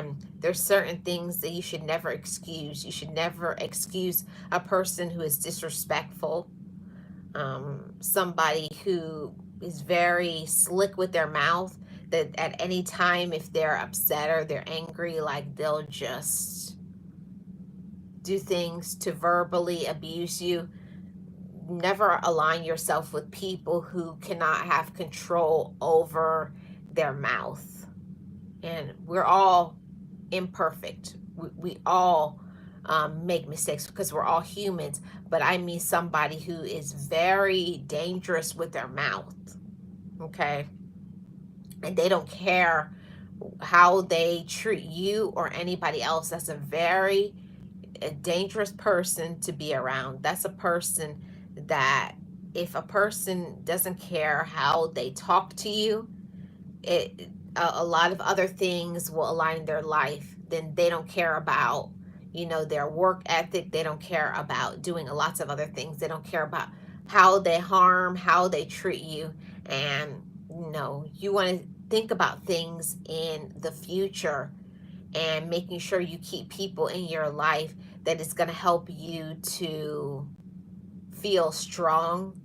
And there's certain things that you should never excuse. You should never excuse a person who is disrespectful, somebody who is very slick with their mouth, that at any time, if they're upset or they're angry, like they'll just do things to verbally abuse you. Never align yourself with people who cannot have control over their mouth. And we're all imperfect. We all make mistakes because we're all humans. But I mean somebody who is very dangerous with their mouth. Okay? And they don't care how they treat you or anybody else. That's a dangerous person to be around. That's a person that, if a person doesn't care how they talk to you, a lot of other things will align their life. Then they don't care about, their work ethic. They don't care about doing lots of other things. They don't care about how they harm, how they treat you. And you want to think about things in the future, and making sure you keep people in your life that is going to help you to feel strong,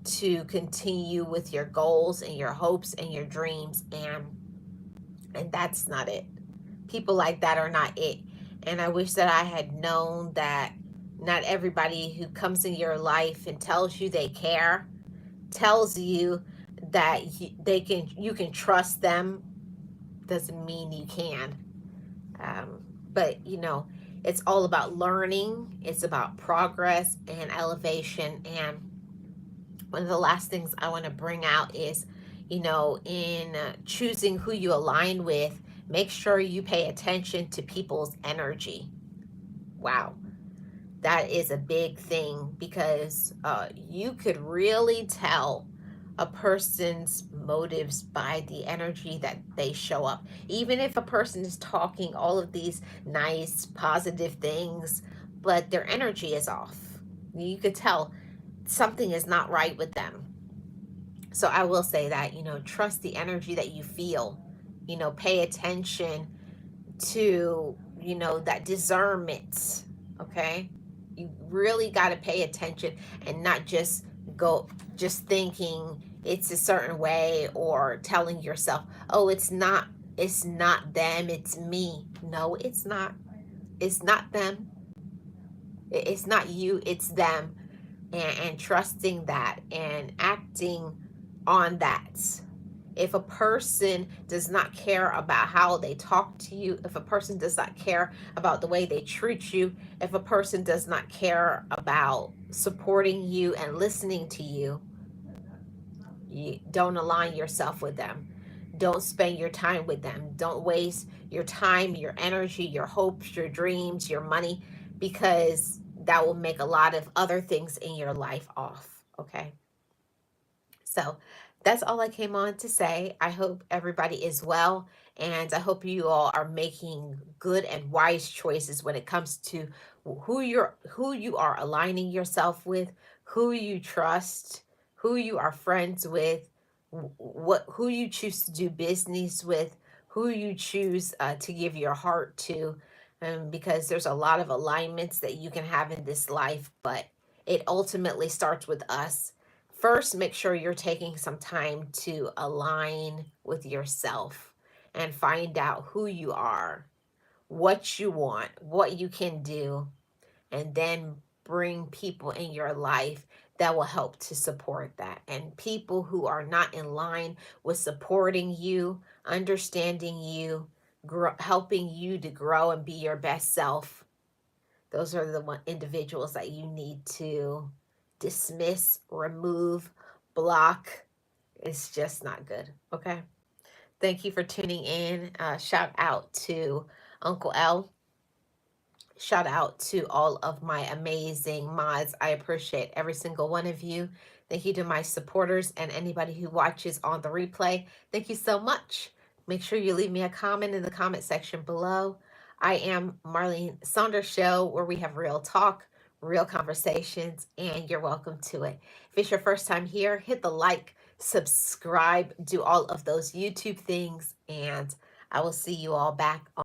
to continue with your goals and your hopes and your dreams. And that's not it. People like that are not it. And I wish that I had known that not everybody who comes in your life and tells you they care, tells you that you can trust them, doesn't mean you can. But it's all about learning. It's about progress and elevation. And one of the last things I want to bring out is, in choosing who you align with, make sure you pay attention to people's energy. Wow. That is a big thing, because you could really tell a person's motives by the energy that they show up. Even if a person is talking all of these nice, positive things, but their energy is off, you could tell something is not right with them. So I will say that, trust the energy that you feel, pay attention to, that discernment, okay? You really got to pay attention, and not just thinking it's a certain way, or telling yourself, oh, it's not them, it's me. No, it's not. It's not them. It's not you, it's them. And trusting that and acting on that. If a person does not care about how they talk to you, if a person does not care about the way they treat you, if a person does not care about supporting you and listening to you, you don't align yourself with them. Don't spend your time with them. Don't waste your time, your energy, your hopes, your dreams, your money, because that will make a lot of other things in your life off. Okay? So that's all I came on to say. I hope everybody is well, and I hope you all are making good and wise choices when it comes to who you are aligning yourself with, who you trust, who you are friends with, who you choose to do business with, who you choose to give your heart to, because there's a lot of alignments that you can have in this life, but it ultimately starts with us. First, make sure you're taking some time to align with yourself and find out who you are, what you want, what you can do, and then bring people in your life that will help to support that. And people who are not in line with supporting you, understanding you, helping you to grow and be your best self, those are the individuals that you need to dismiss, remove, block. It's just not good. Okay. Thank you for tuning in. Shout out to Uncle L. Shout out to all of my amazing mods. I appreciate every single one of you. Thank you to my supporters and anybody who watches on the replay. Thank you so much. Make sure you leave me a comment in the comment section below. I am Marlene Saunders Show, where we have real talk, real conversations, and you're welcome to it. If it's your first time here, hit the like, subscribe, do all of those YouTube things, and I will see you all back on